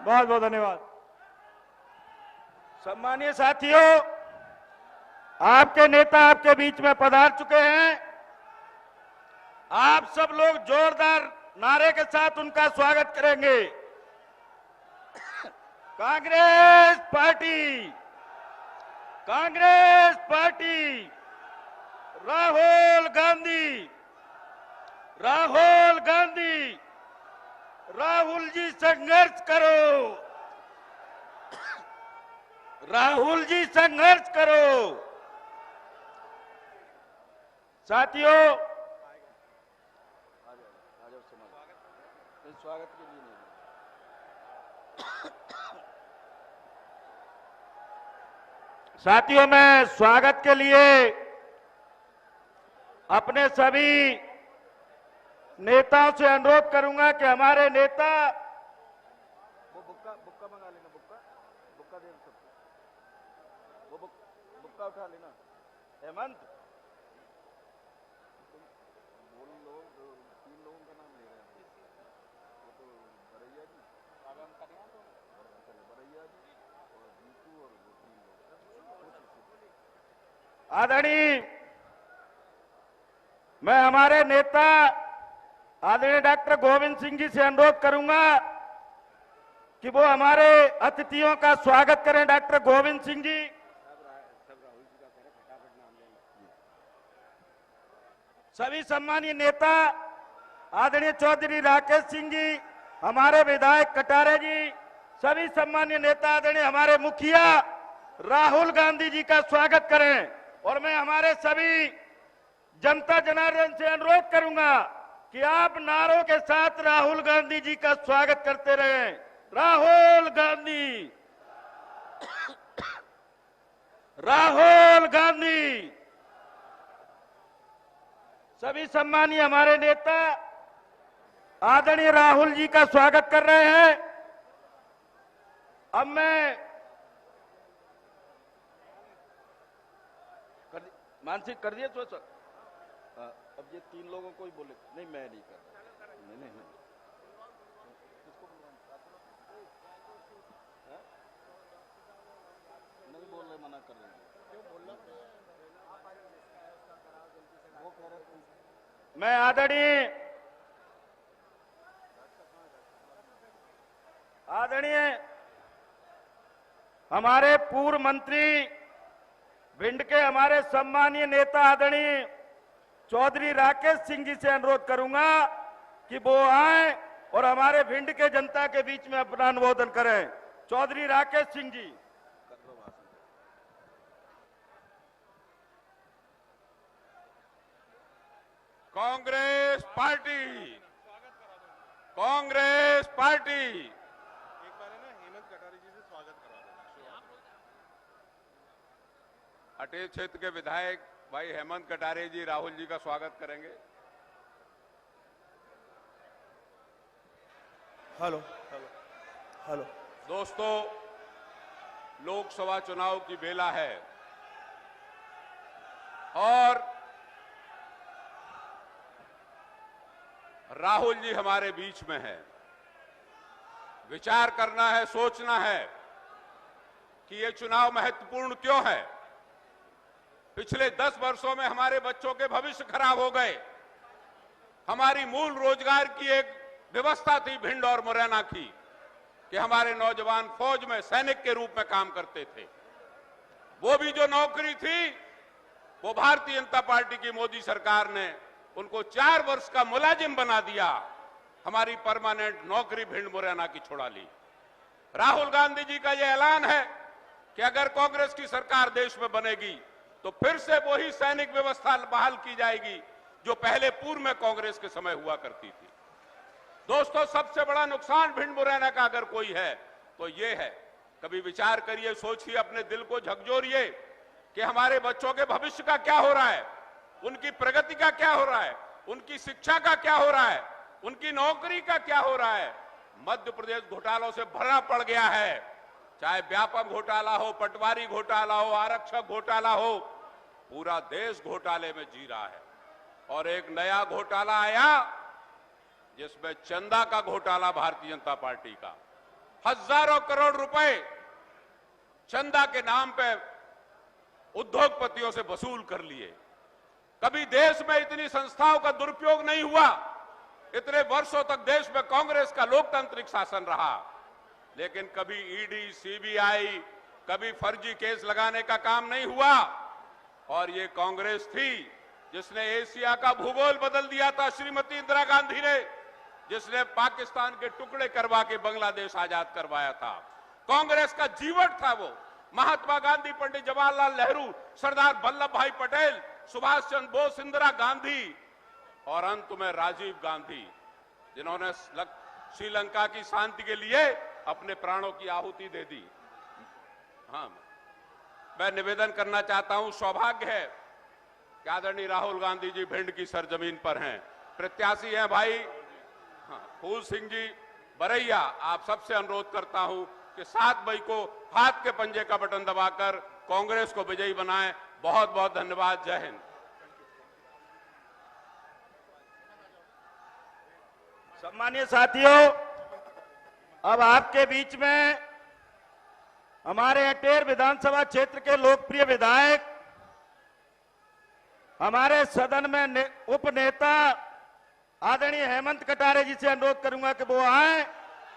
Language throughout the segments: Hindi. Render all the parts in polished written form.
बहुत बहुत धन्यवाद। सम्मानीय साथियों, आपके नेता आपके बीच में पधार चुके हैं। आप सब लोग जोरदार नारे के साथ उनका स्वागत करेंगे। कांग्रेस पार्टी, कांग्रेस पार्टी, राहुल गांधी, राहुल गांधी, राहुल जी संघर्ष करो, राहुल जी संघर्ष करो। साथियों, स्वागत के लिए नहीं, साथियों मैं स्वागत के लिए अपने सभी नेताओं से अनुरोध करूंगा कि हमारे नेता वो बुक्का मंगा लेना, बुक्का दे सबको, वो बुक्का उठा लेना। हेमंत बोल लो, 3 लोगों का नाम ले रहे हैं, वो तो बरैया जी, बरैया जी और जीतू और वो 3 लोग। आदरणीय, मैं हमारे नेता आदरणीय डॉक्टर गोविंद सिंह जी से अनुरोध करूंगा कि वो हमारे अतिथियों का स्वागत करें। डॉक्टर गोविंद सिंह जी। सभी सम्मानीय नेता आदरणीय चौधरी राकेश सिंह जी, हमारे विधायक कटारे जी, सभी सम्मानीय नेता आदरणीय हमारे मुखिया राहुल गांधी जी का स्वागत करें। और मैं हमारे सभी जनता जनार्दन से अनुरोध करूंगा कि आप नारों के साथ राहुल गांधी जी का स्वागत करते रहें। राहुल गांधी, राहुल गांधी। सभी सम्मानीय हमारे नेता आदरणीय राहुल जी का स्वागत कर रहे हैं। अब मैं मानसिक कर दिया तो सर, अब ये 3 लोगों को ही बोले, नहीं मैं नहीं कर रहा, नहीं किसको नहीं बोल रहे, मना कर रहे हैं, क्यों बोल रहे? वो कह रहे मैं आदरणीय हमारे पूर्व मंत्री भिंड के हमारे सम्मानीय नेता आदरणीय चौधरी राकेश सिंह जी से अनुरोध करूंगा कि वो आए और हमारे भिंड के जनता के बीच में अपना अनुमोदन करें। चौधरी राकेश सिंह जी। Congress party, Congress party. एक बार है ना, हेमंत कटारे जी से स्वागत करा देना। अटेर क्षेत्र के विधायक भाई हेमंत कटारे जी राहुल जी का स्वागत करेंगे। Hello hello hello. दोस्तों, लोकसभा चुनाव की बेला है और राहुल जी हमारे बीच में है। विचार करना है, सोचना है कि ये चुनाव महत्वपूर्ण क्यों है। पिछले 10 वर्षों में हमारे बच्चों के भविष्य खराब हो गए। हमारी मूल रोजगार की एक व्यवस्था थी भिंड और मुरैना की कि हमारे नौजवान फौज में सैनिक के रूप में काम करते थे। वो भी जो नौकरी थी वो भारतीय जनता पार्टी की मोदी सरकार ने उनको 4 वर्ष का मुलाजिम बना दिया। हमारी परमानेंट नौकरी भिंड मुरैना की छुड़ा ली। राहुल गांधी जी का यह ऐलान है कि अगर कांग्रेस की सरकार देश में बनेगी तो फिर से वही सैनिक व्यवस्था बहाल की जाएगी जो पहले पूर्व में कांग्रेस के समय हुआ करती थी। दोस्तों, सबसे बड़ा नुकसान भिंड मुरैना का अगर कोई है तो ये है, कभी विचार करिए, सोचिए, अपने दिल को झकझोरिए कि हमारे बच्चों के भविष्य का क्या हो रहा है, उनकी प्रगति का क्या हो रहा है, उनकी शिक्षा का क्या हो रहा है, उनकी नौकरी का क्या हो रहा है। मध्य प्रदेश घोटालों से भरा पड़ गया है, चाहे व्यापक घोटाला हो, पटवारी घोटाला हो, आरक्षक घोटाला हो, पूरा देश घोटाले में जी रहा है। और एक नया घोटाला आया जिसमें चंदा का घोटाला भारतीय जनता पार्टी का। हजारों करोड़ रुपए चंदा के नाम पे उद्योगपतियों से वसूल कर लिए। कभी देश में इतनी संस्थाओं का दुरुपयोग नहीं हुआ। इतने वर्षों तक देश में कांग्रेस का लोकतांत्रिक शासन रहा, लेकिन कभी ईडी, सीबीआई, कभी फर्जी केस लगाने का काम नहीं हुआ। और ये कांग्रेस थी जिसने एशिया का भूगोल बदल दिया था, श्रीमती इंदिरा गांधी ने, जिसने पाकिस्तान के टुकड़े करवा के बांग्लादेश आजाद करवाया था। कांग्रेस का जीवन था वो। महात्मा गांधी, पंडित जवाहरलाल नेहरू, सरदार वल्लभ भाई पटेल, सुभाष चंद्र बोस, इंदिरा गांधी और अंत में राजीव गांधी, जिन्होंने श्रीलंका की शांति के लिए अपने प्राणों की आहुति दे दी। हाँ, मैं निवेदन करना चाहता हूं, सौभाग्य है कि आदरणीय राहुल गांधी जी भिंड की सरजमीन पर हैं, प्रत्याशी हैं भाई। हाँ, फूल सिंह जी बरैया, आप सबसे अनुरोध करता हूं कि 7 मई को हाथ के पंजे का बटन दबाकर कांग्रेस को विजयी बनाएं। बहुत बहुत धन्यवाद। जय हिंद। सम्मानीय साथियों, अब आपके बीच में हमारे अटेर विधानसभा क्षेत्र के लोकप्रिय विधायक, हमारे सदन में उप नेता आदरणीय हेमंत कटारे जी से अनुरोध करूंगा कि वो आए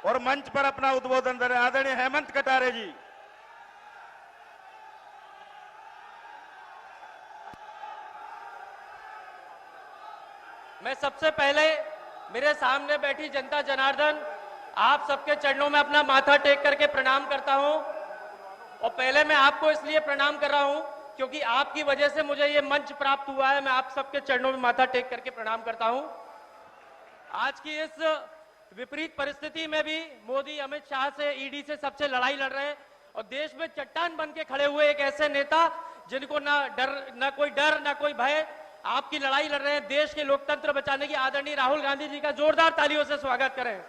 और मंच पर अपना उद्बोधन करें। आदरणीय हेमंत कटारे जी। मैं सबसे पहले मेरे सामने बैठी जनता जनार्दन, आप सबके चरणों में अपना माथा टेक करके प्रणाम करता हूं। और पहले मैं आपको इसलिए प्रणाम कर रहा हूं क्योंकि आपकी वजह से मुझे ये मंच प्राप्त हुआ है। मैं आप सबके चरणों में माथा टेक करके प्रणाम करता हूं। आज की इस विपरीत परिस्थिति में भी मोदी अमित शाह से, ईडी से, सबसे लड़ाई लड़ रहे हैं और देश में चट्टान बन के खड़े हुए एक ऐसे नेता जिनको ना कोई डर ना कोई भय, आपकी लड़ाई लड़ रहे हैं देश के लोकतंत्र बचाने की। आदरणीय राहुल गांधी जी का जोरदार तालियों से स्वागत करें।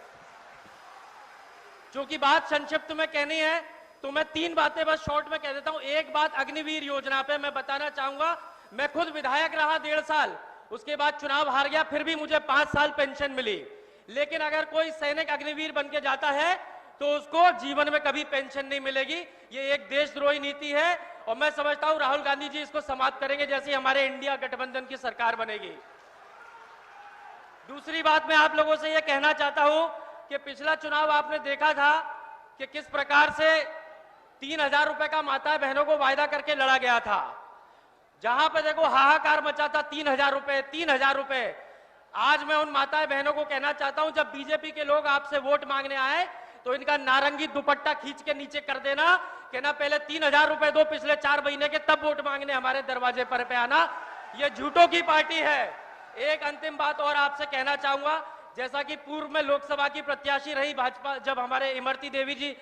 क्योंकि बात संक्षिप्त में कहनी है तो मैं 3 बातें बस शॉर्ट में कह देता हूं। एक बात अग्निवीर योजना पे मैं बताना चाहूंगा। मैं खुद विधायक रहा 1.5 साल, उसके बाद चुनाव हार गया, फिर भी मुझे 5 साल पेंशन मिली। लेकिन अगर कोई सैनिक अग्निवीर बन के जाता है तो उसको जीवन में कभी पेंशन नहीं मिलेगी। ये एक देशद्रोही नीति है और मैं समझता हूं राहुल गांधी जी इसको समाप्त करेंगे जैसे हमारे इंडिया गठबंधन की सरकार बनेगी। दूसरी बात मैं आप लोगों से यह कहना चाहता हूं कि पिछला चुनाव आपने देखा था कि किस प्रकार से 3000 रुपए का माता बहनों को वायदा करके लड़ा गया था। जहां पे देखो हाहाकार मचा था, 3000 रुपए, 3000 रुपए। आज मैं उन माताएं बहनों को कहना चाहता हूं, जब बीजेपी के लोग आपसे वोट मांगने आए तो इनका नारंगी दुपट्टा खींच के नीचे कर देना कि ना पहले 3000 रुपए दो पिछले 4 महीने के, तब वोट मांगने हमारे दरवाजे पर पे आना। ये झूठों की पार्टी है। एक अंतिम बात और आपसे कहना चाहूंगा, जैसा कि पूर्व में लोकसभा की प्रत्याशी रही भाजपा, जब हमारे इमरती देवी जी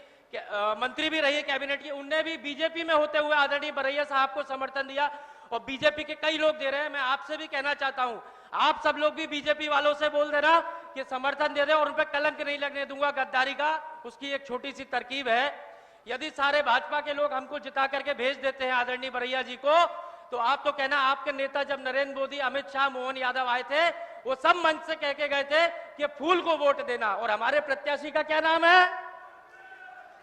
मंत्री भी रही कैबिनेट की, उनने भी बीजेपी में होते हुए आदरणीय बरैया साहब को समर्थन दिया और बीजेपी के कई लोग दे रहे हैं। मैं आपसे भी कहना चाहता हूं, आप सब लोग भी बीजेपी वालों से बोल देना कि समर्थन दे दे और उन पर कलंक नहीं लगने दूंगा गद्दारी का। उसकी एक छोटी सी तरकीब है, यदि सारे भाजपा के लोग हमको जिता करके भेज देते हैं आदरणीय बरैया जी को, तो आप तो कहना आपके नेता जब नरेंद्र मोदी, अमित शाह, मोहन यादव आए थे, वो सब मंच से कह के गए थे कि फूल को वोट देना। और हमारे प्रत्याशी का क्या नाम है?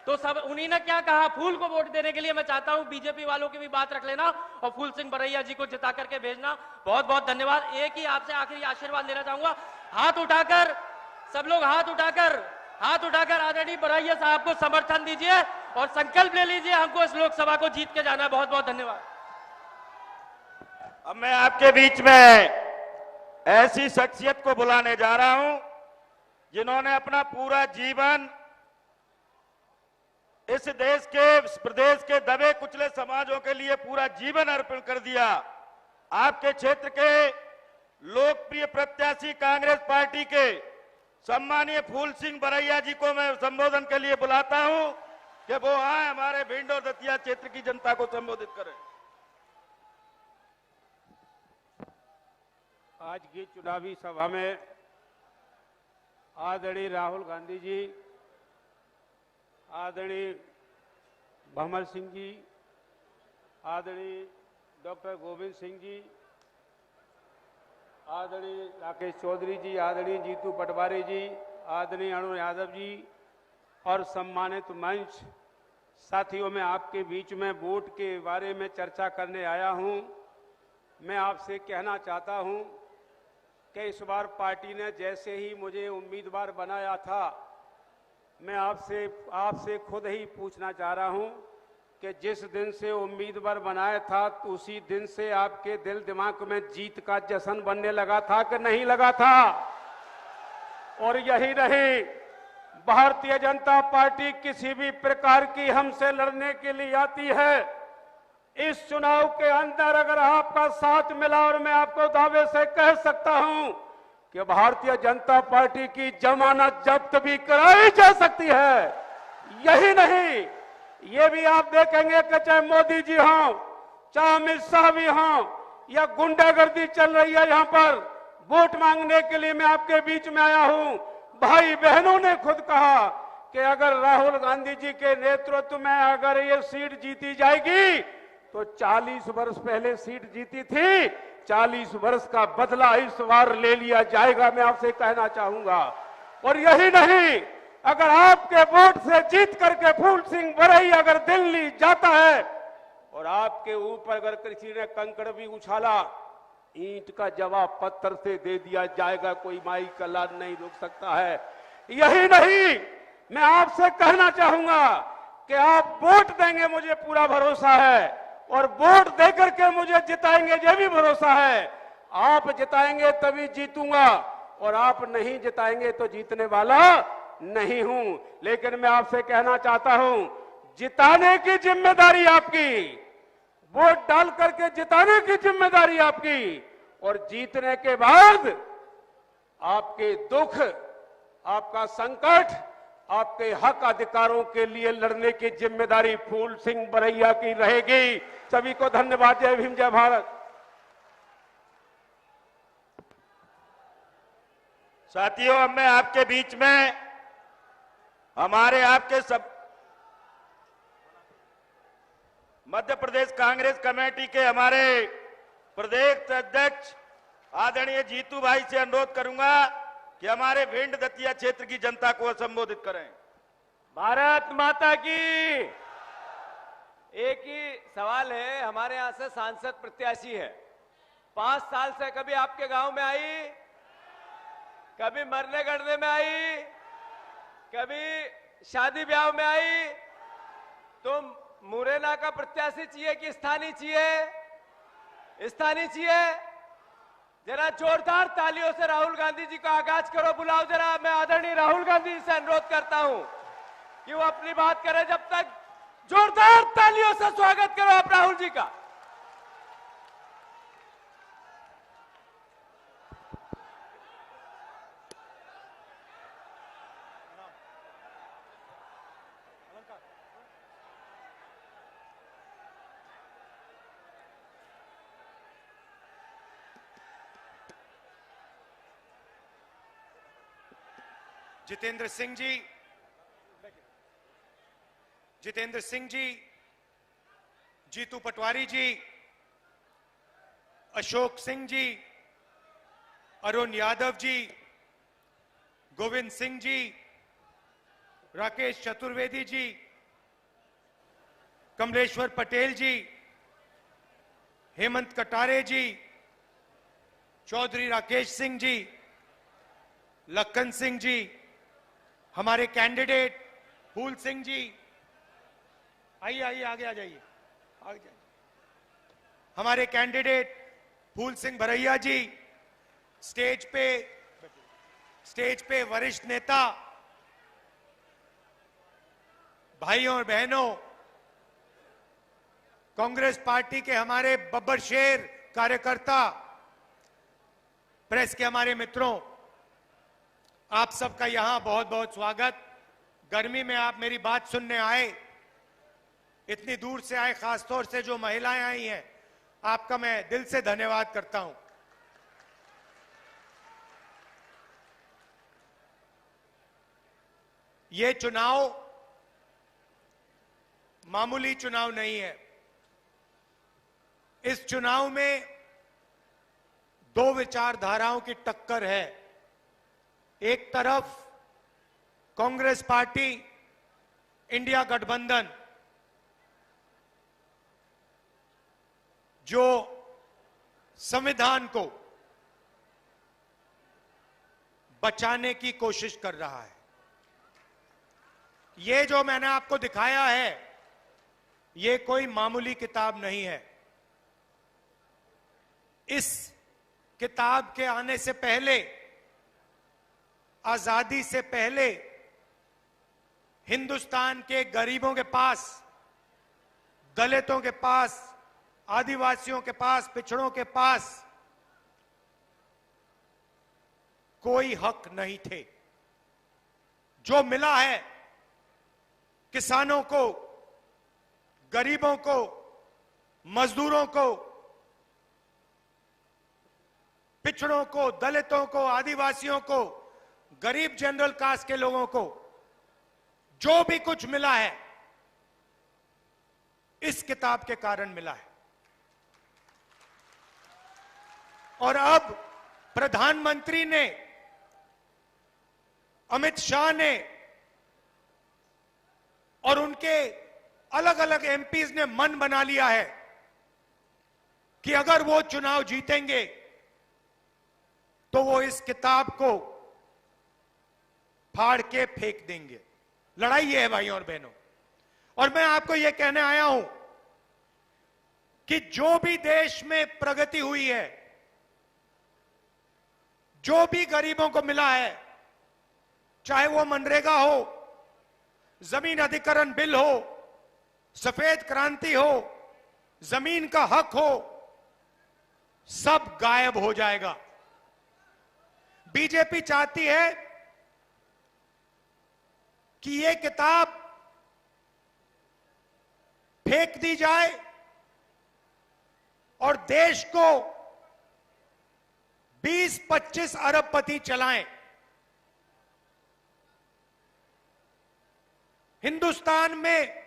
तो सब उन्हीं ने क्या कहा, फूल को वोट देने के लिए। मैं चाहता हूं बीजेपी वालों की भी बात रख लेना और फूल सिंह बरैया जी को जिता करके भेजना। बहुत बहुत धन्यवाद। एक ही आपसे आखिरी आशीर्वाद लेना चाहूंगा, हाथ उठाकर सब लोग हाथ उठाकर आदरणीय बरैया साहब को समर्थन दीजिए और संकल्प ले लीजिए हमको इस लोकसभा को जीत के जाना है। बहुत बहुत धन्यवाद। अब मैं आपके बीच में ऐसी शख्सियत को बुलाने जा रहा हूं जिन्होंने अपना पूरा जीवन इस देश के, इस प्रदेश के दबे कुचले समाजों के लिए पूरा जीवन अर्पण कर दिया। आपके क्षेत्र के लोकप्रिय प्रत्याशी कांग्रेस पार्टी के सम्मानीय फूल सिंह बरैया जी को मैं संबोधन के लिए बुलाता हूं कि वो आए हमारे भिंड और दतिया क्षेत्र की जनता को संबोधित करें। आज की चुनावी सभा में आदरणीय राहुल गांधी जी, आदरणीय भंवर सिंह जी, आदरणीय डॉक्टर गोविंद सिंह जी, आदरणीय राकेश चौधरी जी, आदरणीय जीतू पटवारी जी, आदरणीय अरुण यादव जी, और सम्मानित मंच, साथियों, मैं आपके बीच में वोट के बारे में चर्चा करने आया हूं। मैं आपसे कहना चाहता हूं कि इस बार पार्टी ने जैसे ही मुझे उम्मीदवार बनाया था, मैं आपसे खुद ही पूछना चाह रहा हूं कि जिस दिन से उम्मीदवार बनाया था तो उसी दिन से आपके दिल दिमाग में जीत का जश्न बनने लगा था कि नहीं लगा था? और यही नहीं, भारतीय जनता पार्टी किसी भी प्रकार की हमसे लड़ने के लिए आती है। इस चुनाव के अंदर अगर आपका साथ मिला, और मैं आपको दावे से कह सकता हूं कि भारतीय जनता पार्टी की जमानत जब्त भी कराई जा सकती है। यही नहीं, ये भी आप देखेंगे कि चाहे मोदी जी हों, चाहे अमित शाह भी हों, या गुंडागर्दी चल रही है यहां पर, वोट मांगने के लिए मैं आपके बीच में आया हूं। भाई बहनों ने खुद कहा कि अगर राहुल गांधी जी के नेतृत्व में अगर ये सीट जीती जाएगी तो 40 वर्ष पहले सीट जीती थी, 40 वर्ष का बदला इस बार ले लिया जाएगा, मैं आपसे कहना चाहूंगा। और यही नहीं, अगर आपके वोट से जीत करके फूल सिंह बरैया अगर दिल्ली जाता है और आपके ऊपर अगर किसी ने कंकड़ भी उछाला, ईंट का जवाब पत्थर से दे दिया जाएगा, कोई माई का लाड नहीं रोक सकता है। यही नहीं, मैं आपसे कहना चाहूंगा कि आप वोट देंगे, मुझे पूरा भरोसा है, और वोट देकर के मुझे जिताएंगे, ये भी भरोसा है। आप जिताएंगे तभी जीतूंगा, और आप नहीं जिताएंगे तो जीतने वाला नहीं हूं। लेकिन मैं आपसे कहना चाहता हूं, जिताने की जिम्मेदारी आपकी, वोट डाल करके जिताने की जिम्मेदारी आपकी, और जीतने के बाद आपके दुख, आपका संकट, आपके हक अधिकारों के लिए लड़ने की जिम्मेदारी फूल सिंह बरैया की रहेगी। सभी को धन्यवाद। जय भीम, जय भारत। साथियों, अब मैं आपके बीच में हमारे आपके सब मध्य प्रदेश कांग्रेस कमेटी के हमारे प्रदेश अध्यक्ष आदरणीय जीतू भाई से अनुरोध करूंगा कि हमारे भिंड दतिया क्षेत्र की जनता को संबोधित करें। भारत माता की। एक ही सवाल है, हमारे यहां से सांसद प्रत्याशी है, 5 साल से कभी आपके गांव में आई, कभी मरने गड़ने में आई, कभी शादी ब्याह में आई? तो मुरैना का प्रत्याशी चाहिए कि स्थानीय चाहिए? स्थानीय चाहिए। जरा जोरदार तालियों से राहुल गांधी जी का आगाज करो, बुलाओ जरा। मैं आदरणीय राहुल गांधी जी से अनुरोध करता हूं कि वो अपनी बात करें, जब तक जोरदार तालियों से स्वागत करो आप राहुल जी का। जितेंद्र सिंह जी, जीतू पटवारी जी, अशोक सिंह जी, अरुण यादव जी, गोविंद सिंह जी, राकेश चतुर्वेदी जी, कमलेश्वर पटेल जी, हेमंत कटारे जी, चौधरी राकेश सिंह जी, लखन सिंह जी, हमारे कैंडिडेट फूल सिंह जी, आइए आइए आगे आ जाइए, आगे जाइए। हमारे कैंडिडेट फूल सिंह बरैया जी, स्टेज पे वरिष्ठ नेता, भाइयों और बहनों, कांग्रेस पार्टी के हमारे बब्बर शेर कार्यकर्ता, प्रेस के हमारे मित्रों, आप सबका यहां बहुत बहुत स्वागत। गर्मी में आप मेरी बात सुनने आए, इतनी दूर से आए, खासतौर से जो महिलाएं आई हैं, आपका मैं दिल से धन्यवाद करता हूं। ये चुनाव मामूली चुनाव नहीं है। इस चुनाव में 2 विचारधाराओं की टक्कर है। एक तरफ कांग्रेस पार्टी इंडिया गठबंधन जो संविधान को बचाने की कोशिश कर रहा है। ये जो मैंने आपको दिखाया है, ये कोई मामूली किताब नहीं है। इस किताब के आने से पहले, आजादी से पहले, हिंदुस्तान के गरीबों के पास, दलितों के पास, आदिवासियों के पास, पिछड़ों के पास कोई हक नहीं थे। जो मिला है किसानों को, गरीबों को, मजदूरों को, पिछड़ों को, दलितों को, आदिवासियों को, गरीब जनरल कास्ट के लोगों को जो भी कुछ मिला है, इस किताब के कारण मिला है। और अब प्रधानमंत्री ने, अमित शाह ने और उनके अलग अलग एमपीज ने मन बना लिया है कि अगर वो चुनाव जीतेंगे तो वो इस किताब को फाड़ के फेंक देंगे। लड़ाई ये है भाइयों और बहनों। और मैं आपको ये कहने आया हूं कि जो भी देश में प्रगति हुई है, जो भी गरीबों को मिला है, चाहे वो मनरेगा हो, जमीन अधिग्रहण बिल हो, सफेद क्रांति हो, जमीन का हक हो, सब गायब हो जाएगा। बीजेपी चाहती है कि ये किताब फेंक दी जाए और देश को 20-25 अरबपति चलाएं। हिंदुस्तान में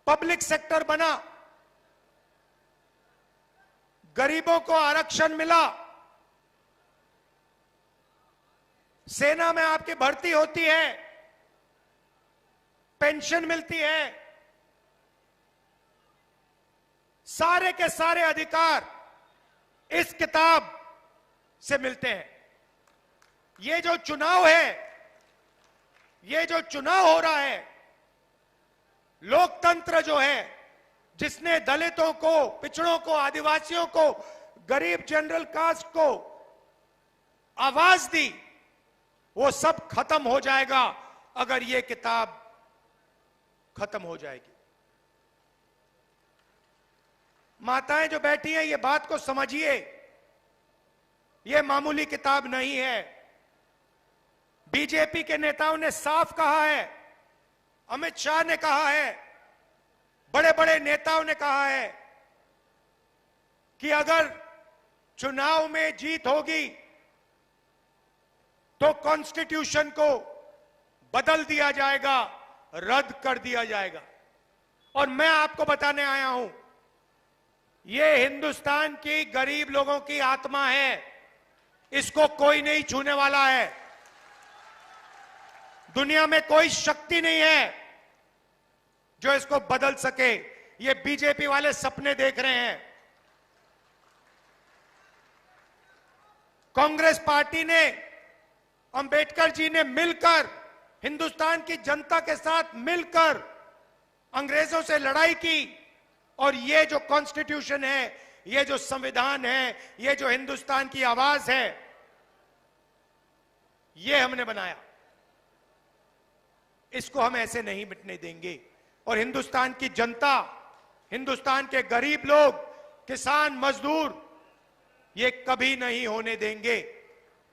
पब्लिक सेक्टर बना, गरीबों को आरक्षण मिला, सेना में आपकी भर्ती होती है, पेंशन मिलती है, सारे के सारे अधिकार इस किताब से मिलते हैं। ये जो चुनाव है, ये जो चुनाव हो रहा है, लोकतंत्र जो है, जिसने दलितों को, पिछड़ों को, आदिवासियों को, गरीब जनरल कास्ट को आवाज दी, वो सब खत्म हो जाएगा अगर ये किताब खत्म हो जाएगी। माताएं जो बैठी हैं, ये बात को समझिए, ये मामूली किताब नहीं है। बीजेपी के नेताओं ने साफ कहा है, अमित शाह ने कहा है, बड़े बड़े नेताओं ने कहा है कि अगर चुनाव में जीत होगी तो कॉन्स्टिट्यूशन को बदल दिया जाएगा, रद्द कर दिया जाएगा। और मैं आपको बताने आया हूं, ये हिंदुस्तान की गरीब लोगों की आत्मा है, इसको कोई नहीं छूने वाला है। दुनिया में कोई शक्ति नहीं है जो इसको बदल सके। ये बीजेपी वाले सपने देख रहे हैं। कांग्रेस पार्टी ने, अंबेडकर जी ने मिलकर, हिंदुस्तान की जनता के साथ मिलकर अंग्रेजों से लड़ाई की और ये जो कॉन्स्टिट्यूशन है, ये जो संविधान है, ये जो हिंदुस्तान की आवाज है, ये हमने बनाया। इसको हम ऐसे नहीं मिटने देंगे। और हिंदुस्तान की जनता, हिंदुस्तान के गरीब लोग, किसान, मजदूर, ये कभी नहीं होने देंगे।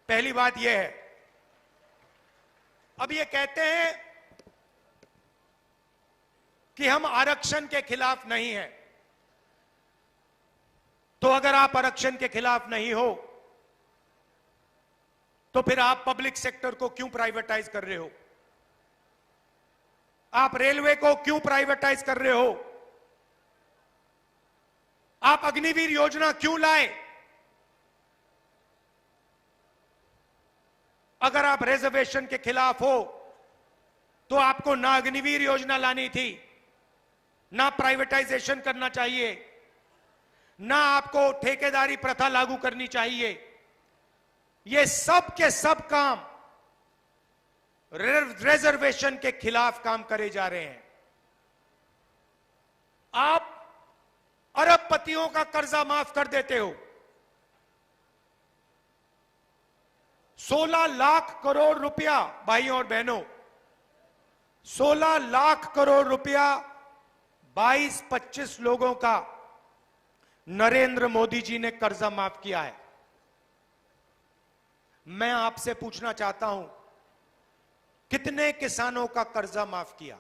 पहली बात यह है। अब ये कहते हैं कि हम आरक्षण के खिलाफ नहीं हैं। तो अगर आप आरक्षण के खिलाफ नहीं हो तो फिर आप पब्लिक सेक्टर को क्यों प्राइवेटाइज कर रहे हो? आप रेलवे को क्यों प्राइवेटाइज कर रहे हो? आप अग्निवीर योजना क्यों लाए? अगर आप रिजर्वेशन के खिलाफ हो तो आपको ना अग्निवीर योजना लानी थी, ना प्राइवेटाइजेशन करना चाहिए, ना आपको ठेकेदारी प्रथा लागू करनी चाहिए। ये सब के सब काम रिजर्वेशन के खिलाफ काम करे जा रहे हैं। आप अरबपतियों का कर्जा माफ कर देते हो। 16 लाख करोड़ रुपया, भाइयों और बहनों, 16 लाख करोड़ रुपया 22-25 लोगों का नरेंद्र मोदी जी ने कर्जा माफ किया है। मैं आपसे पूछना चाहता हूं, कितने किसानों का कर्जा माफ किया?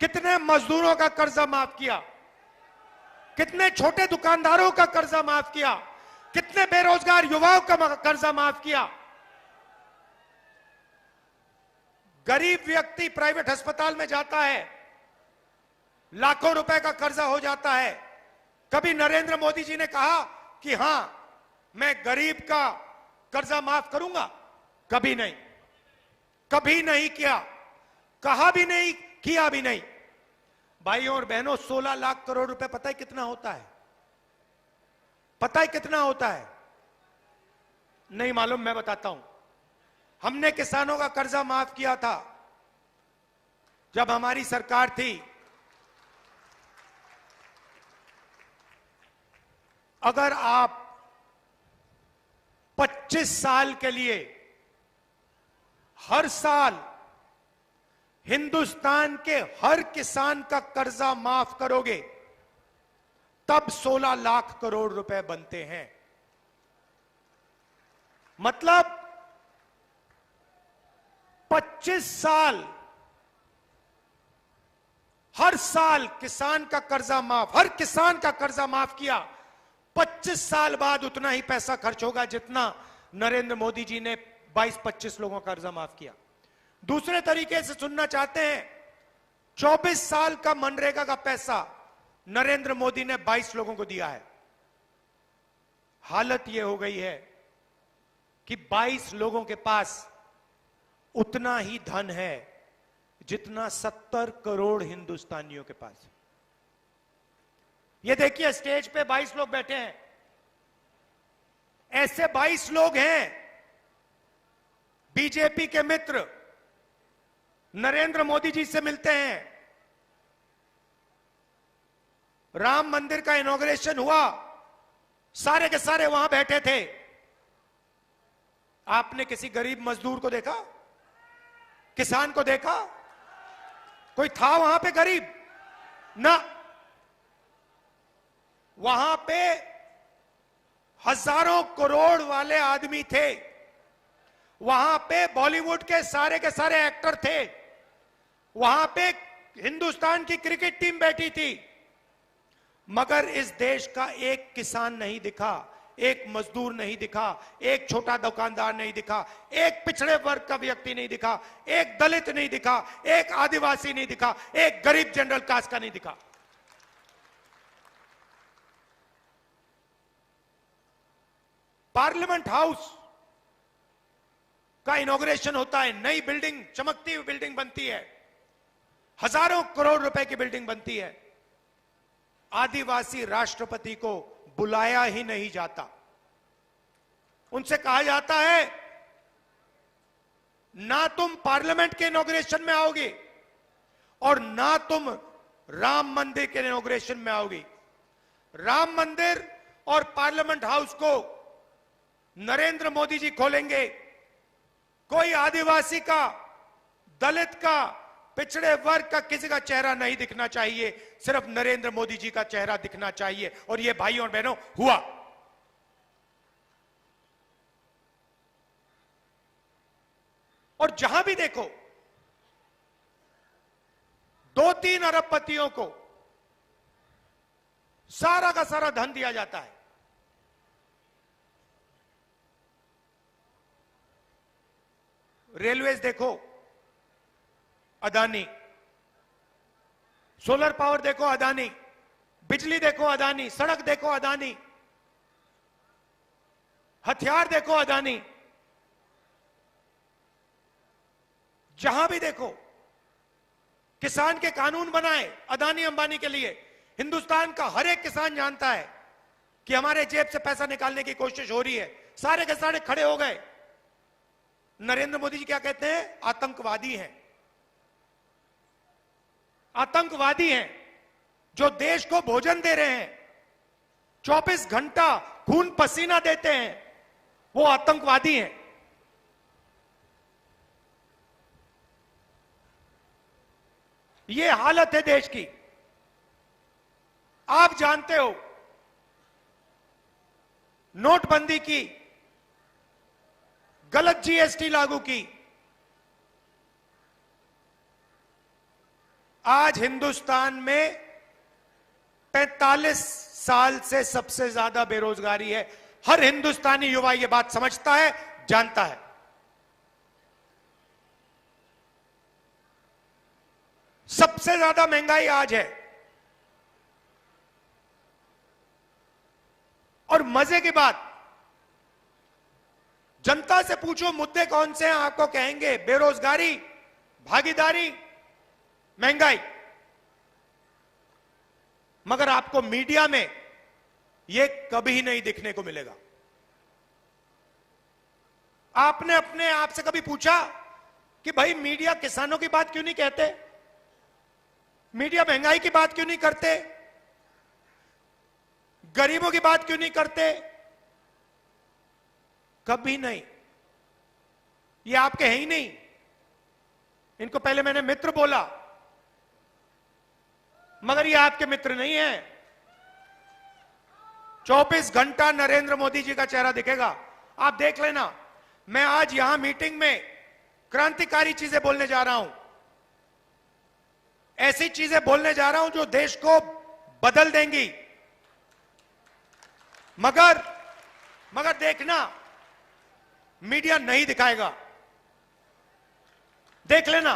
कितने मजदूरों का कर्जा माफ किया? कितने छोटे दुकानदारों का कर्जा माफ किया? कितने बेरोजगार युवाओं का कर्जा माफ किया? गरीब व्यक्ति प्राइवेट अस्पताल में जाता है, लाखों रुपए का कर्जा हो जाता है। कभी नरेंद्र मोदी जी ने कहा कि हां मैं गरीब का कर्जा माफ करूंगा? कभी नहीं, कभी नहीं किया, कहा भी नहीं, किया भी नहीं। भाइयों और बहनों, 16 लाख करोड़ रुपए पता है कितना होता है? पता है कितना होता है? नहीं मालूम, मैं बताता हूं। हमने किसानों का कर्जा माफ किया था जब हमारी सरकार थी। अगर आप 25 साल के लिए हर साल हिंदुस्तान के हर किसान का कर्जा माफ करोगे, तब 16 लाख करोड़ रुपए बनते हैं। मतलब 25 साल, हर साल किसान का कर्जा माफ, हर किसान का कर्जा माफ किया। 25 साल बाद उतना ही पैसा खर्च होगा जितना नरेंद्र मोदी जी ने 22-25 लोगों का कर्जा माफ किया। दूसरे तरीके से सुनना चाहते हैं, 24 साल का मनरेगा का पैसा नरेंद्र मोदी ने 22 लोगों को दिया है। हालत यह हो गई है कि 22 लोगों के पास उतना ही धन है जितना 70 करोड़ हिंदुस्तानियों के पास। ये देखिए, स्टेज पे 22 लोग बैठे हैं। ऐसे 22 लोग हैं बीजेपी के मित्र, नरेंद्र मोदी जी से मिलते हैं। राम मंदिर का इनॉग्रेशन हुआ, सारे के सारे वहां बैठे थे। आपने किसी गरीब मजदूर को देखा? किसान को देखा? कोई था वहां पे गरीब? ना। वहां पे हजारों करोड़ वाले आदमी थे। वहां पे बॉलीवुड के सारे एक्टर थे। वहां पे हिंदुस्तान की क्रिकेट टीम बैठी थी। मगर इस देश का एक किसान नहीं दिखा, एक मजदूर नहीं दिखा, एक छोटा दुकानदार नहीं दिखा, एक पिछड़े वर्ग का व्यक्ति नहीं दिखा, एक दलित नहीं दिखा, एक आदिवासी नहीं दिखा, एक गरीब जनरल कास्ट का नहीं दिखा। पार्लियामेंट हाउस का इनॉग्रेशन होता है, नई बिल्डिंग, चमकती हुई बिल्डिंग बनती है, हजारों करोड़ रुपए की बिल्डिंग बनती है। आदिवासी राष्ट्रपति को बुलाया ही नहीं जाता। उनसे कहा जाता है ना तुम पार्लियामेंट के इनॉग्रेशन में आओगे और ना तुम राम मंदिर के इनॉग्रेशन में आओगे। राम मंदिर और पार्लियामेंट हाउस को नरेंद्र मोदी जी खोलेंगे। कोई आदिवासी का, दलित का, पिछड़े वर्ग का किसी का चेहरा नहीं दिखना चाहिए, सिर्फ नरेंद्र मोदी जी का चेहरा दिखना चाहिए। और ये भाइयों और बहनों हुआ। और जहां भी देखो 2-3 अरबपतियों को सारा का सारा धन दिया जाता है। रेलवेज देखो अदानी, सोलर पावर देखो अदानी, बिजली देखो अदानी, सड़क देखो अदानी, हथियार देखो अदानी। जहां भी देखो किसान के कानून बनाए अदानी अंबानी के लिए। हिंदुस्तान का हर एक किसान जानता है कि हमारे जेब से पैसा निकालने की कोशिश हो रही है। सारे के सारे खड़े हो गए। नरेंद्र मोदी जी क्या कहते हैं? आतंकवादी हैं। आतंकवादी हैं जो देश को भोजन दे रहे हैं, 24 घंटा खून पसीना देते हैं, वो आतंकवादी हैं। ये हालत है देश की। आप जानते हो नोटबंदी की, गलत जीएसटी लागू की। आज हिंदुस्तान में 45 साल से सबसे ज्यादा बेरोजगारी है। हर हिंदुस्तानी युवा यह बात समझता है, जानता है। सबसे ज्यादा महंगाई आज है। और मजे की बात, जनता से पूछो मुद्दे कौन से हैं, आपको कहेंगे बेरोजगारी, भागीदारी, महंगाई। मगर आपको मीडिया में यह कभी नहीं दिखने को मिलेगा। आपने अपने आप से कभी पूछा कि भाई मीडिया किसानों की बात क्यों नहीं कहते? मीडिया महंगाई की बात क्यों नहीं करते? गरीबों की बात क्यों नहीं करते? कभी नहीं। ये आपके हैं ही नहीं। इनको पहले मैंने मित्र बोला, मगर ये आपके मित्र नहीं है। 24 घंटा नरेंद्र मोदी जी का चेहरा दिखेगा, आप देख लेना। मैं आज यहां मीटिंग में क्रांतिकारी चीजें बोलने जा रहा हूं, ऐसी चीजें बोलने जा रहा हूं जो देश को बदल देंगी। मगर देखना, मीडिया नहीं दिखाएगा। देख लेना,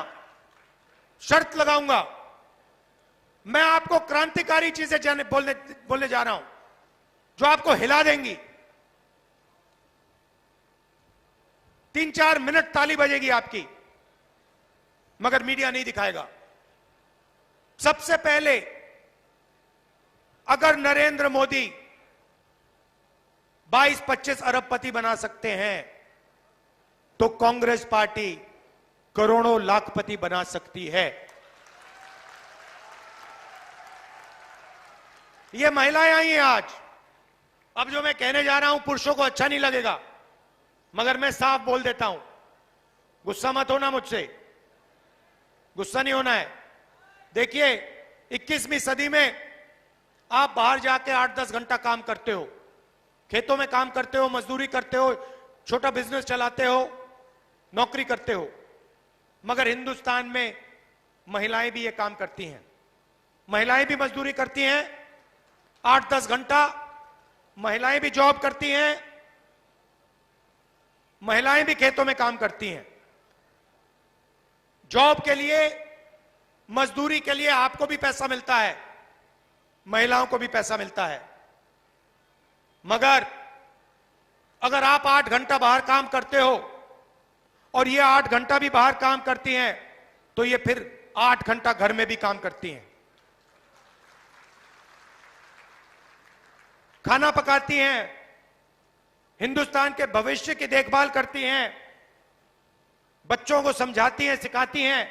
शर्त लगाऊंगा। मैं आपको क्रांतिकारी चीजें बोलने जा रहा हूं जो आपको हिला देंगी। 3-4 मिनट ताली बजेगी आपकी, मगर मीडिया नहीं दिखाएगा। सबसे पहले, अगर नरेंद्र मोदी 22-25 अरबपति बना सकते हैं तो कांग्रेस पार्टी करोड़ों लाखपति बना सकती है। ये महिलाएं आई हैं आज। अब जो मैं कहने जा रहा हूं पुरुषों को अच्छा नहीं लगेगा, मगर मैं साफ बोल देता हूं। गुस्सा मत होना मुझसे, गुस्सा नहीं होना है। देखिए, 21वीं सदी में आप बाहर जाके 8-10 घंटा काम करते हो, खेतों में काम करते हो, मजदूरी करते हो, छोटा बिजनेस चलाते हो, नौकरी करते हो। मगर हिंदुस्तान में महिलाएं भी ये काम करती हैं। महिलाएं भी मजदूरी करती हैं 8-10 घंटा। महिलाएं भी जॉब करती हैं, महिलाएं भी खेतों में काम करती हैं। जॉब के लिए, मजदूरी के लिए आपको भी पैसा मिलता है, महिलाओं को भी पैसा मिलता है। मगर अगर आप 8 घंटा बाहर काम करते हो और ये 8 घंटा भी बाहर काम करती हैं, तो ये फिर 8 घंटा घर में भी काम करती हैं। खाना पकाती हैं, हिंदुस्तान के भविष्य की देखभाल करती हैं, बच्चों को समझाती हैं, सिखाती हैं।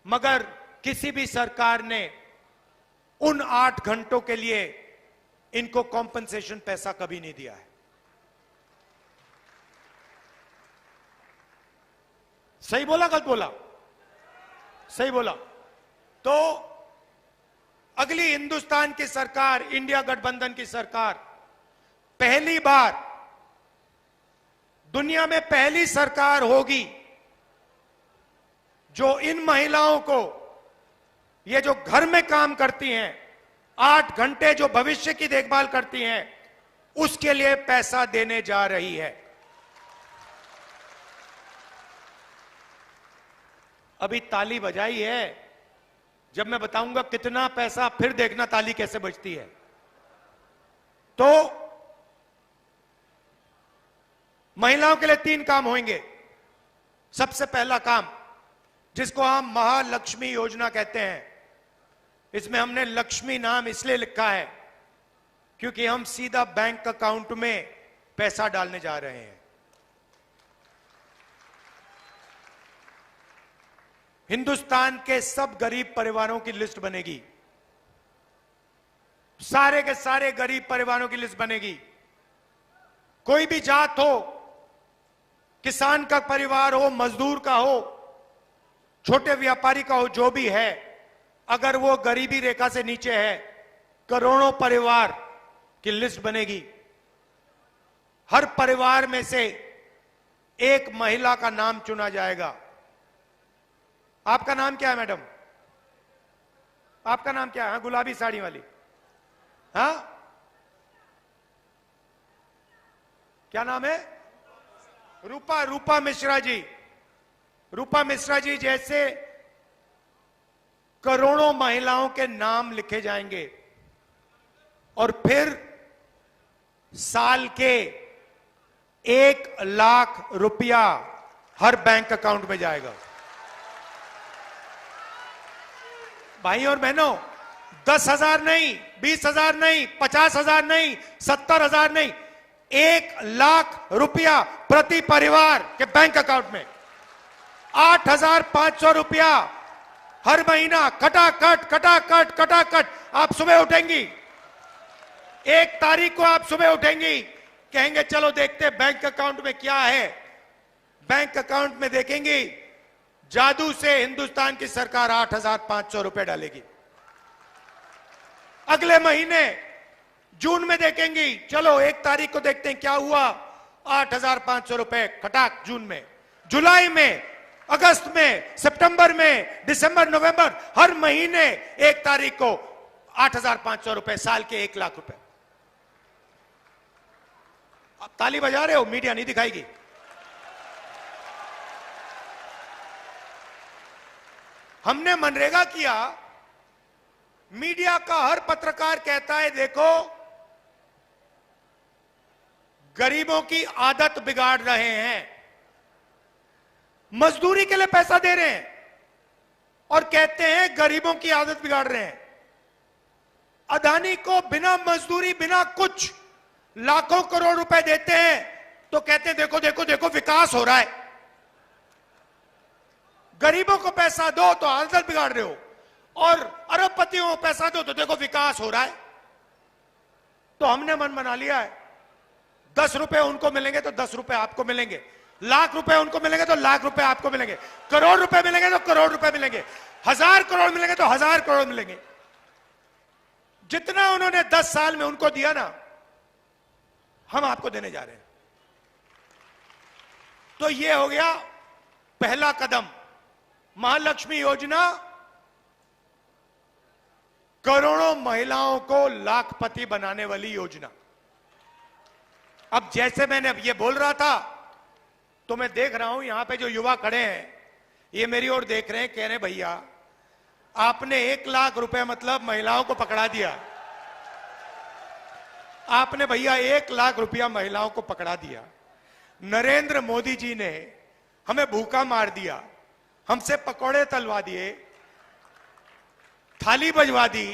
मगर किसी भी सरकार ने उन 8 घंटों के लिए इनको कॉम्पनसेशन पैसा कभी नहीं दिया है। सही बोला, गलत बोला? सही बोला। तो अगली हिंदुस्तान की सरकार, इंडिया गठबंधन की सरकार, पहली बार दुनिया में पहली सरकार होगी जो इन महिलाओं को, ये जो घर में काम करती हैं, 8 घंटे जो भविष्य की देखभाल करती हैं, उसके लिए पैसा देने जा रही है। अभी ताली बजाई है, जब मैं बताऊंगा कितना पैसा, फिर देखना ताली कैसे बजती है। तो महिलाओं के लिए 3 काम होंगे। सबसे पहला काम, जिसको हम महालक्ष्मी योजना कहते हैं। इसमें हमने लक्ष्मी नाम इसलिए लिखा है क्योंकि हम सीधा बैंक अकाउंट में पैसा डालने जा रहे हैं। हिंदुस्तान के सब गरीब परिवारों की लिस्ट बनेगी, सारे के सारे गरीब परिवारों की लिस्ट बनेगी। कोई भी जात हो, किसान का परिवार हो, मजदूर का हो, छोटे व्यापारी का हो, जो भी है, अगर वो गरीबी रेखा से नीचे है, करोड़ों परिवार की लिस्ट बनेगी। हर परिवार में से एक महिला का नाम चुना जाएगा। आपका नाम क्या है मैडम? आपका नाम क्या है? हाँ, गुलाबी साड़ी वाली, हाँ, क्या नाम है? रूपा। रूपा मिश्रा जी। रूपा मिश्रा जी जैसे करोड़ों महिलाओं के नाम लिखे जाएंगे और फिर साल के 1,00,000 रुपया हर बैंक अकाउंट में जाएगा। भाई और बहनों, 10,000 नहीं, 20,000 नहीं, 50,000 नहीं, 70,000 नहीं, 1,00,000 रुपया प्रति परिवार के बैंक अकाउंट में। 8,500 रुपया हर महीना कटाकट कटाकट कटाकट। आप सुबह उठेंगी, 1 तारीख को आप सुबह उठेंगी, कहेंगे चलो देखते बैंक अकाउंट में क्या है। बैंक अकाउंट में देखेंगी, जादू से हिंदुस्तान की सरकार 8,500 रुपए डालेगी। अगले महीने जून में देखेंगी, चलो 1 तारीख को देखते हैं क्या हुआ, 8,500 रुपए खटाक जून में। जुलाई में, अगस्त में, सितंबर में, दिसंबर, नवंबर, हर महीने 1 तारीख को 8,500 रुपए, साल के 1,00,000 रुपए। आप ताली बजा रहे हो, मीडिया नहीं दिखाएगी। हमने मनरेगा किया, मीडिया का हर पत्रकार कहता है देखो गरीबों की आदत बिगाड़ रहे हैं, मजदूरी के लिए पैसा दे रहे हैं और कहते हैं गरीबों की आदत बिगाड़ रहे हैं। अदानी को बिना मजदूरी, बिना कुछ लाखों करोड़ रुपए देते हैं तो कहते हैं देखो देखो देखो विकास हो रहा है। गरीबों को पैसा दो तो आदत बिगाड़ रहे हो, और अरबपतियों को पैसा दो तो देखो विकास हो रहा है। तो हमने मन बना लिया है, 10 रुपए उनको मिलेंगे तो 10 रुपए आपको मिलेंगे, लाख रुपए उनको मिलेंगे तो लाख रुपए आपको मिलेंगे, करोड़ रुपए मिलेंगे तो करोड़ रुपए मिलेंगे, 1,000 करोड़ मिलेंगे तो 1,000 करोड़ मिलेंगे। जितना उन्होंने 10 साल में उनको दिया ना, हम आपको देने जा रहे हैं। तो ये हो गया पहला कदम, महालक्ष्मी योजना, करोड़ों महिलाओं को लाखपति बनाने वाली योजना। अब जैसे मैंने अब ये बोल रहा था तो मैं देख रहा हूं यहां पे जो युवा खड़े हैं, ये मेरी ओर देख रहे हैं, कह रहे भैया आपने 1,00,000 रुपए मतलब महिलाओं को पकड़ा दिया। आपने भैया 1,00,000 रुपया महिलाओं को पकड़ा दिया। नरेंद्र मोदी जी ने हमें भूखा मार दिया, हमसे पकौड़े तलवा दिए, थाली बजवा दी,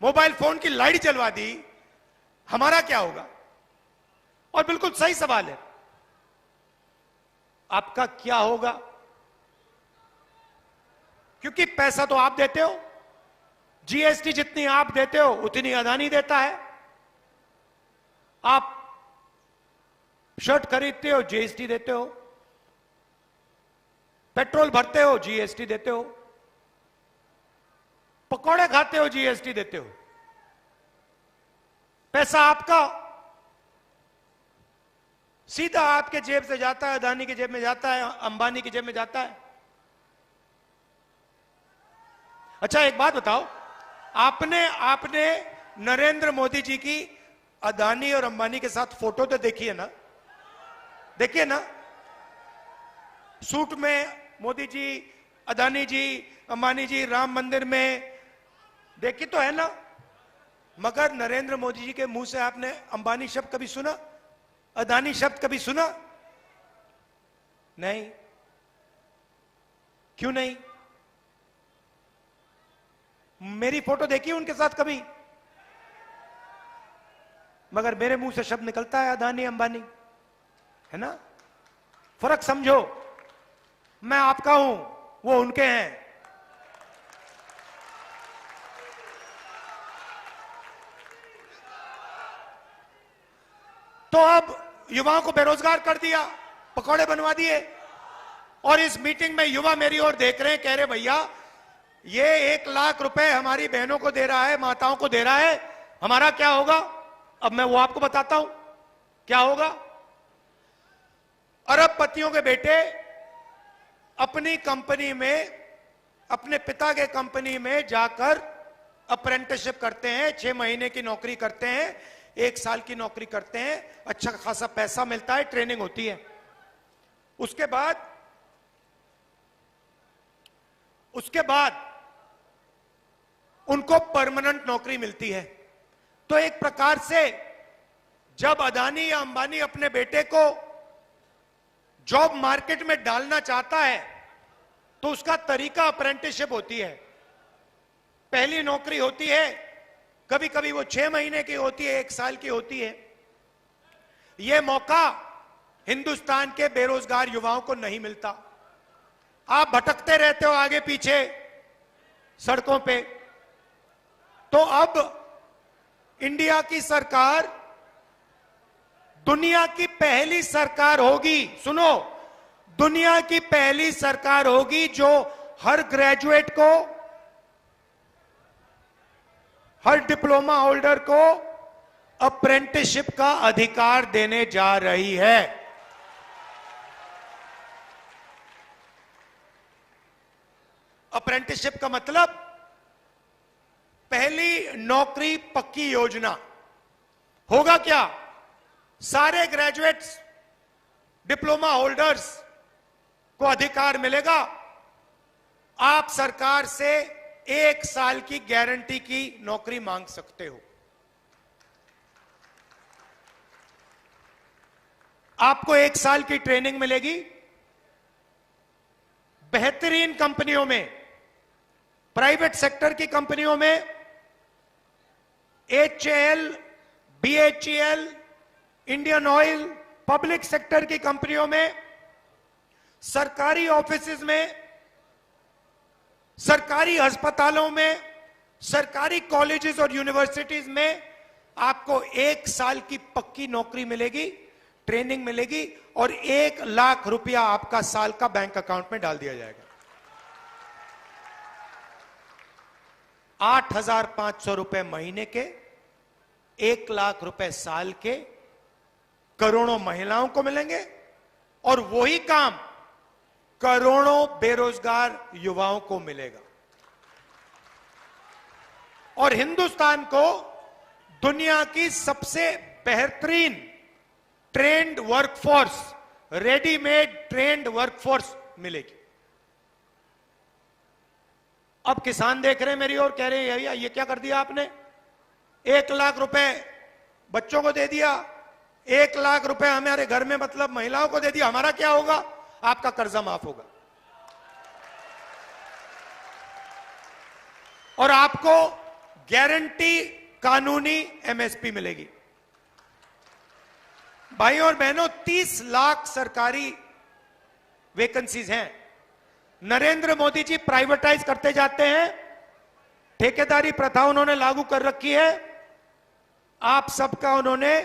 मोबाइल फोन की लाइट जलवा दी, हमारा क्या होगा? और बिल्कुल सही सवाल है, आपका क्या होगा? क्योंकि पैसा तो आप देते हो, जीएसटी जितनी आप देते हो उतनी अदानी देता है। आप शर्ट खरीदते हो, जीएसटी देते हो, पेट्रोल भरते हो, जीएसटी देते हो, पकौड़े खाते हो, जीएसटी देते हो। पैसा आपका सीधा आपके जेब से जाता है, अदानी की जेब में जाता है, अंबानी की जेब में जाता है। अच्छा एक बात बताओ, आपने नरेंद्र मोदी जी की अदानी और अंबानी के साथ फोटो तो देखी है ना? देखिए ना, सूट में मोदी जी, अदानी जी, अंबानी जी राम मंदिर में, देखी तो है ना? मगर नरेंद्र मोदी जी के मुंह से आपने अंबानी शब्द कभी सुना? अदानी शब्द कभी सुना? नहीं। क्यों नहीं? मेरी फोटो देखी उनके साथ कभी? मगर मेरे मुंह से शब्द निकलता है अदानी अंबानी, है ना? फर्क समझो, मैं आपका हूं, वो उनके हैं। तो अब युवाओं को बेरोजगार कर दिया, पकौड़े बनवा दिए, और इस मीटिंग में युवा मेरी ओर देख रहे हैं, कह रहे भैया ये 1 लाख रुपए हमारी बहनों को दे रहा है, माताओं को दे रहा है, हमारा क्या होगा? अब मैं वो आपको बताता हूं क्या होगा। अरबपतियों के बेटे अपनी कंपनी में, अपने पिता के कंपनी में जाकर अप्रेंटिसशिप करते हैं, 6 महीने की नौकरी करते हैं, 1 साल की नौकरी करते हैं, अच्छा खासा पैसा मिलता है, ट्रेनिंग होती है। उसके बाद उनको परमानेंट नौकरी मिलती है। तो एक प्रकार से जब अदानी या अंबानी अपने बेटे को जॉब मार्केट में डालना चाहता है तो उसका तरीका अप्रेंटिसशिप होती है। पहली नौकरी होती है, कभी कभी वो 6 महीने की होती है, 1 साल की होती है। यह मौका हिंदुस्तान के बेरोजगार युवाओं को नहीं मिलता। आप भटकते रहते हो आगे पीछे सड़कों पे। तो अब इंडिया की सरकार दुनिया की पहली सरकार होगी, सुनो, दुनिया की पहली सरकार होगी जो हर ग्रेजुएट को, हर डिप्लोमा होल्डर को अप्रेंटिसशिप का अधिकार देने जा रही है। अप्रेंटिसशिप का मतलब पहली नौकरी पक्की योजना। होगा क्या? सारे ग्रेजुएट्स, डिप्लोमा होल्डर्स को अधिकार मिलेगा। आप सरकार से 1 साल की गारंटी की नौकरी मांग सकते हो। आपको 1 साल की ट्रेनिंग मिलेगी बेहतरीन कंपनियों में, प्राइवेट सेक्टर की कंपनियों में, HAL, BHEL, Indian oil, public sector की कंपनियों में, सरकारी ऑफिसेज में, सरकारी अस्पतालों में, सरकारी कॉलेजेस और यूनिवर्सिटीज में आपको 1 साल की पक्की नौकरी मिलेगी, ट्रेनिंग मिलेगी, और 1 लाख रुपया आपका साल का बैंक अकाउंट में डाल दिया जाएगा। 8,500 रुपए महीने के, 1 लाख रुपए साल के, करोड़ों महिलाओं को मिलेंगे, और वही काम करोड़ों बेरोजगार युवाओं को मिलेगा। और हिंदुस्तान को दुनिया की सबसे बेहतरीन trend workforce, readymade trend workforce मिलेगी। अब किसान देख रहे हैं मेरी ओर, कह रहे हैं भैया ये क्या कर दिया आपने? 1 लाख रुपए बच्चों को दे दिया, 1 लाख रुपए हमारे घर में मतलब महिलाओं को दे दिया, हमारा क्या होगा? आपका कर्जा माफ होगा और आपको गारंटी कानूनी MSP मिलेगी। भाइयों और बहनों, 30 लाख सरकारी वैकेंसीज हैं। नरेंद्र मोदी जी प्राइवेटाइज करते जाते हैं, ठेकेदारी प्रथा उन्होंने लागू कर रखी है। आप सबका उन्होंने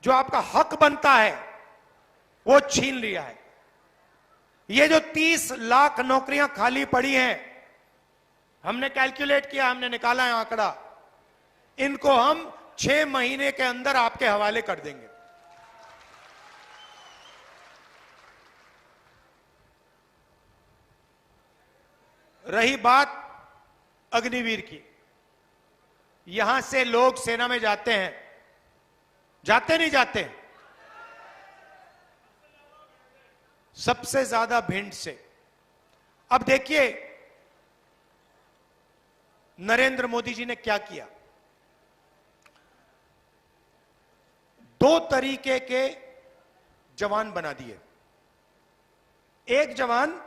जो आपका हक बनता है वो छीन लिया है। ये जो 30 लाख नौकरियां खाली पड़ी हैं, हमने कैलकुलेट किया, हमने निकाला है आंकड़ा, इनको हम 6 महीने के अंदर आपके हवाले कर देंगे। रही बात अग्निवीर की, यहां से लोग सेना में जाते हैं, जाते नहीं जाते? सबसे ज्यादा भिंड से। अब देखिए नरेंद्र मोदी जी ने क्या किया। 2 तरीके के जवान बना दिए। एक जवान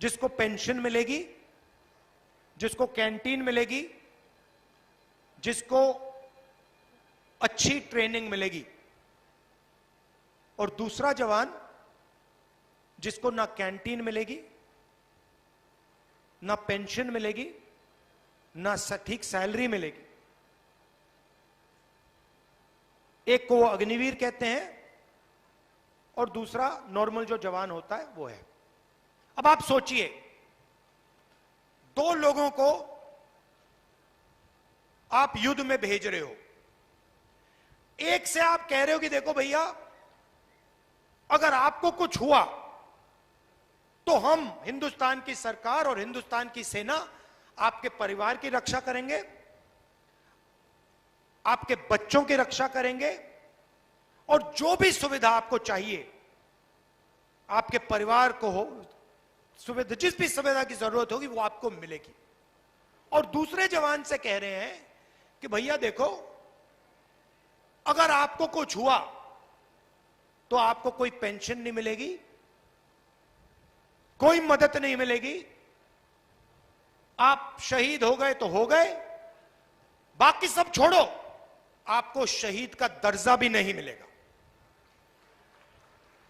जिसको पेंशन मिलेगी, जिसको कैंटीन मिलेगी, जिसको अच्छी ट्रेनिंग मिलेगी, और दूसरा जवान जिसको ना कैंटीन मिलेगी, ना पेंशन मिलेगी, ना ठीक सैलरी मिलेगी। एक को वो अग्निवीर कहते हैं और दूसरा नॉर्मल जो जवान होता है वो है। अब आप सोचिए, दो लोगों को आप युद्ध में भेज रहे हो। एक से आप कह रहे हो कि देखो भैया, अगर आपको कुछ हुआ तो हम हिंदुस्तान की सरकार और हिंदुस्तान की सेना आपके परिवार की रक्षा करेंगे, आपके बच्चों की रक्षा करेंगे, और जो भी सुविधा आपको चाहिए, आपके परिवार को हो सुविधा, जिस भी सुविधा की जरूरत होगी वो आपको मिलेगी। और दूसरे जवान से कह रहे हैं कि भैया देखो, अगर आपको कुछ हुआ तो आपको कोई पेंशन नहीं मिलेगी, कोई मदद नहीं मिलेगी, आप शहीद हो गए तो हो गए, बाकी सब छोड़ो, आपको शहीद का दर्जा भी नहीं मिलेगा।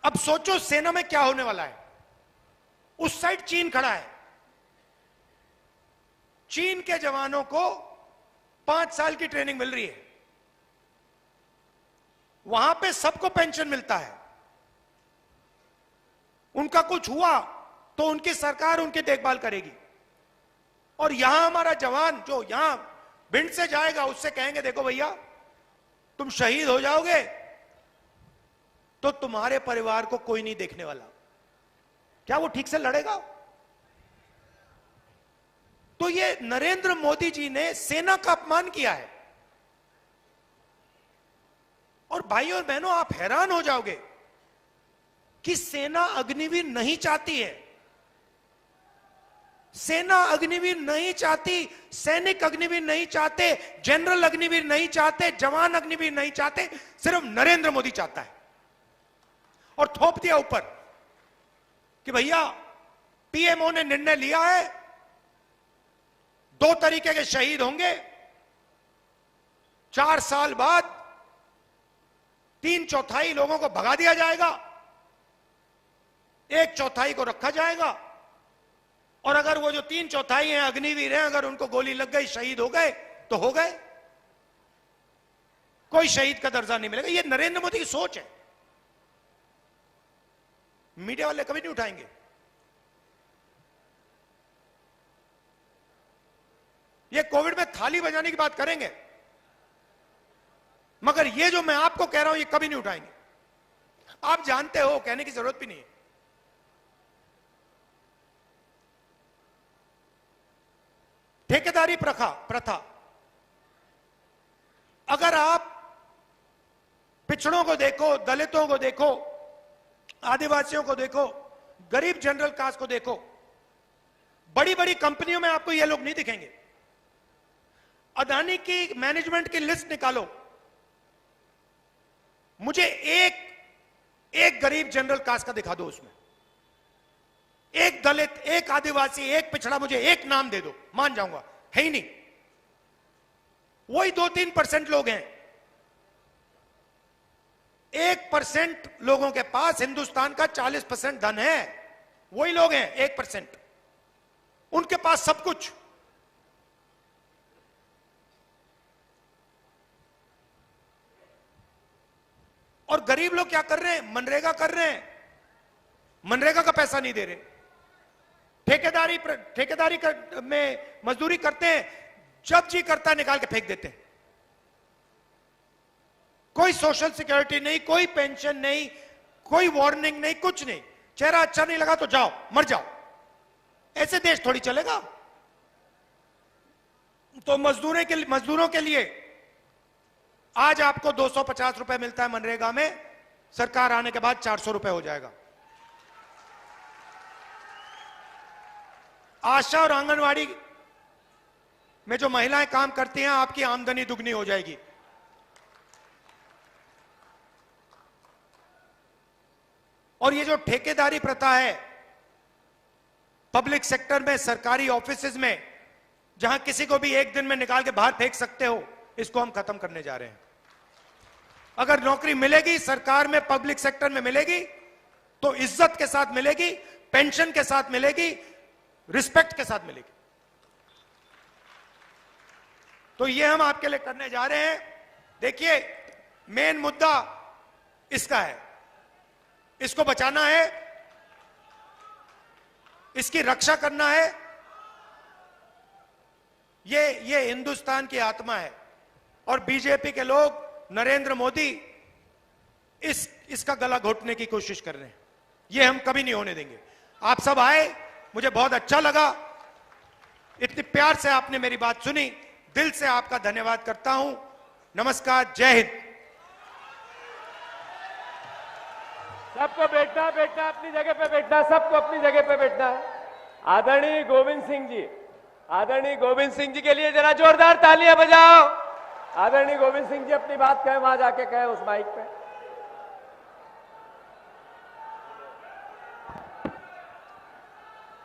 अब सोचो सेना में क्या होने वाला है। उस साइड चीन खड़ा है, चीन के जवानों को 5 साल की ट्रेनिंग मिल रही है, वहां पे सबको पेंशन मिलता है, उनका कुछ हुआ तो उनकी सरकार उनकी देखभाल करेगी। और यहां हमारा जवान जो यहां भिंड से जाएगा, उससे कहेंगे देखो भैया, तुम शहीद हो जाओगे तो तुम्हारे परिवार को कोई नहीं देखने वाला। क्या वो ठीक से लड़ेगा? तो ये नरेंद्र मोदी जी ने सेना का अपमान किया है। और भाइयों और बहनों, आप हैरान हो जाओगे कि सेना अग्निवीर नहीं चाहती है। सेना अग्निवीर नहीं चाहती, सैनिक अग्निवीर नहीं चाहते, जनरल अग्निवीर नहीं चाहते, जवान अग्निवीर नहीं चाहते, सिर्फ नरेंद्र मोदी चाहता है। और थोप दिया ऊपर कि भैया पीएमओ ने निर्णय लिया है, 2 तरीके के शहीद होंगे, 4 साल बाद 3/4 लोगों को भगा दिया जाएगा, 1/4 को रखा जाएगा, और अगर वो जो 3/4 हैं अग्निवीर हैं, अगर उनको गोली लग गई, शहीद हो गए तो हो गए, कोई शहीद का दर्जा नहीं मिलेगा। ये नरेंद्र मोदी की सोच है, मीडिया वाले कभी नहीं उठाएंगे। ये कोविड में थाली बजाने की बात करेंगे, मगर ये जो मैं आपको कह रहा हूं ये कभी नहीं उठाएंगे। आप जानते हो, कहने की जरूरत भी नहीं है। ठेकेदारी प्रथा, अगर आप पिछड़ों को देखो, दलितों को देखो, आदिवासियों को देखो, गरीब जनरल कास्ट को देखो, बड़ी बड़ी कंपनियों में आपको ये लोग नहीं दिखेंगे। अदानी की मैनेजमेंट की लिस्ट निकालो, मुझे एक गरीब जनरल कास्ट का दिखा दो, उसमें एक दलित, एक आदिवासी, एक पिछड़ा, मुझे एक नाम दे दो, मान जाऊंगा, है ही नहीं। वही 2-3% लोग हैं। 1% लोगों के पास हिंदुस्तान का 40% धन है, वही लोग हैं 1%, उनके पास सब कुछ। और गरीब लोग क्या कर रहे हैं? मनरेगा कर रहे हैं, मनरेगा का पैसा नहीं दे रहे, ठेकेदारी में मजदूरी करते हैं, जब जी करता है निकाल के फेंक देते हैं। कोई सोशल सिक्योरिटी नहीं, कोई पेंशन नहीं, कोई वार्निंग नहीं, कुछ नहीं। चेहरा अच्छा नहीं लगा तो जाओ, मर जाओ। ऐसे देश थोड़ी चलेगा। तो मजदूरों के लिए आज आपको 250 रुपए मिलता है मनरेगा में, सरकार आने के बाद 400 रुपए हो जाएगा। आशा और आंगनवाड़ी में जो महिलाएं काम करती हैं, आपकी आमदनी दुगनी हो जाएगी। और ये जो ठेकेदारी प्रथा है, पब्लिक सेक्टर में, सरकारी ऑफिसेज में, जहां किसी को भी एक दिन में निकाल के बाहर फेंक सकते हो, इसको हम खत्म करने जा रहे हैं। अगर नौकरी मिलेगी सरकार में, पब्लिक सेक्टर में मिलेगी तो इज्जत के साथ मिलेगी, पेंशन के साथ मिलेगी, रिस्पेक्ट के साथ मिलेगी। तो ये हम आपके लिए करने जा रहे हैं। देखिए, मेन मुद्दा इसका है, इसको बचाना है, इसकी रक्षा करना है। ये हिंदुस्तान की आत्मा है और बीजेपी के लोग, नरेंद्र मोदी इसका गला घोटने की कोशिश कर रहे हैं। ये हम कभी नहीं होने देंगे। आप सब आए, मुझे बहुत अच्छा लगा, इतने प्यार से आपने मेरी बात सुनी, दिल से आपका धन्यवाद करता हूं। नमस्कार, जय हिंद। सबको बैठना, अपनी जगह पे बैठना, सबको अपनी जगह पे बैठना है। आदरणीय गोविंद सिंह जी, आदरणीय गोविंद सिंह जी के लिए जरा जोरदार तालियां बजाओ। आदरणीय गोविंद सिंह जी अपनी बात कहें, वहां जाके कहें उस माइक पे।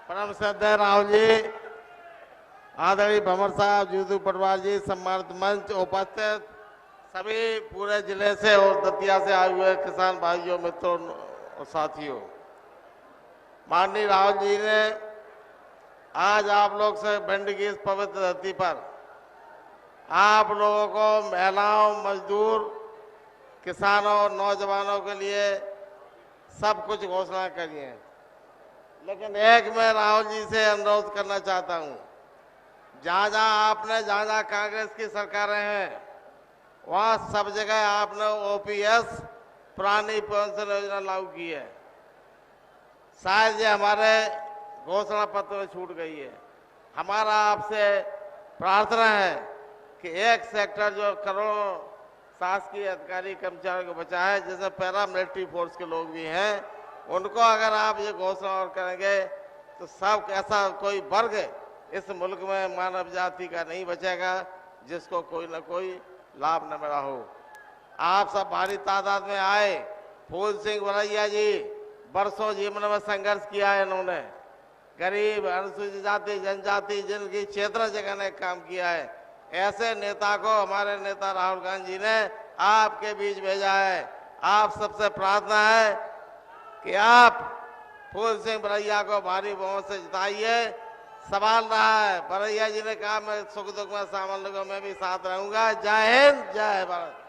परम श्रद्धेय राहुल जी, आदरणीय भंवर साहब, जीतू पटवार जी, सम्मानित मंच, उपस्थित सभी पूरे जिले से और दतिया से आए हुए किसान भाइयों, मित्रों और साथियों, माननीय राहुल जी ने आज आप लोग से भिंड की इस पवित्र धरती पर आप लोगों को, महिलाओं, मजदूर, किसानों और नौजवानों के लिए सब कुछ घोषणा करी है। लेकिन एक मैं राहुल जी से अनुरोध करना चाहता हूं, जहां जहां कांग्रेस की सरकारें हैं, वहां सब जगह आपने ओपीएस, पुरानी पेंशन योजना लागू की है। शायद ये हमारे घोषणा पत्र में छूट गई है। हमारा आपसे प्रार्थना है कि एक सेक्टर जो करोड़ों शासकीय अधिकारी कर्मचारियों को बचा है, जैसे पैरा मिलिट्री फोर्स के लोग भी हैं, उनको अगर आप ये घोषणा और करेंगे तो सब ऐसा कोई वर्ग इस मुल्क में मानव जाति का नहीं बचेगा जिसको कोई ना कोई लाभ न मिला हो। आप सब भारी तादाद में आए। फूल सिंह बरैया जी, बरसों जीवन में संघर्ष किया है इन्होंने, गरीब, अनुसूचित जाति, जनजाति, जिनकी क्षेत्र जगह ने काम किया है, ऐसे नेता को हमारे नेता राहुल गांधी जी ने आपके बीच भेजा है। आप सबसे प्रार्थना है कि आप फूल सिंह बरैया को भारी बहुमत से जिताइए। सवाल रहा है, बरैया जी ने कहा मैं सुख दुख में शामिल लोगों में भी साथ रहूंगा। जय हिंद, जय भारत।